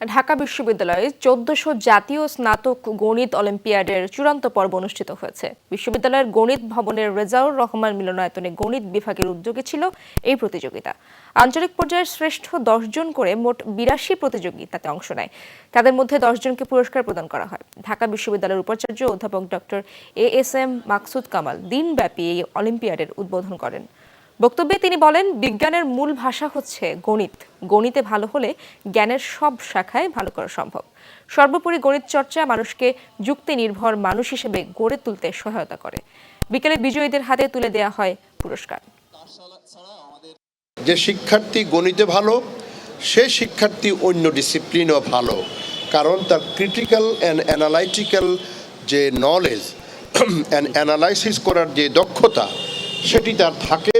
ঢাকা বিশ্ববিদ্যালয়ে ১৪০০ জাতীয় স্নাতক গণিত অলিম্পিয়াডের চূড়ান্ত পর্ব অনুষ্ঠিত হয়েছে। বিশ্ববিদ্যালয়ের গণিত ভবনের রেজাউর রহমান মিলনায়তনে গণিত বিভাগের উদ্যোগে ছিল এই প্রতিযোগিতা। আঞ্চলিক পর্যায়ের শ্রেষ্ঠ ১০ জন করে মোট ৮২ প্রতিযোগী তাতে অংশ নেয়। তাদের মধ্যে ১০ জনকে পুরস্কার প্রদান করা হয়। ঢাকা বিশ্ববিদ্যালয়ের উপাচার্য অধ্যাপক ডক্টর এএসএম মাকসুদ কামাল দিনব্যাপী এই অলিম্পিয়াডের উদ্বোধন করেন। বক্তব্যে তিনি বলেন, বিজ্ঞানের মূল ভাষা হচ্ছে গণিত। গণিতে ভালো হলে জ্ঞানের সব শাখায় ভালো করা সম্ভব। সর্বোপরি গণিত চর্চা মানুষকে যুক্তি নির্ভর মানুষ হিসেবে গড়ে তুলতে সহায়তা করে। বিকেলে বিজয়ীদের হাতে তুলে দেওয়া হয় পুরস্কার। যে শিক্ষার্থী গণিতে ভালো, সে শিক্ষার্থী অন্য ডিসিপ্লিনও ভালো, কারণ তার ক্রিটিক্যাল অ্যান্ড অ্যানালাইটিক্যাল যে নলেজ অ্যান্ড অ্যানালাইসিস করার যে দক্ষতা সেটি তার থাকে।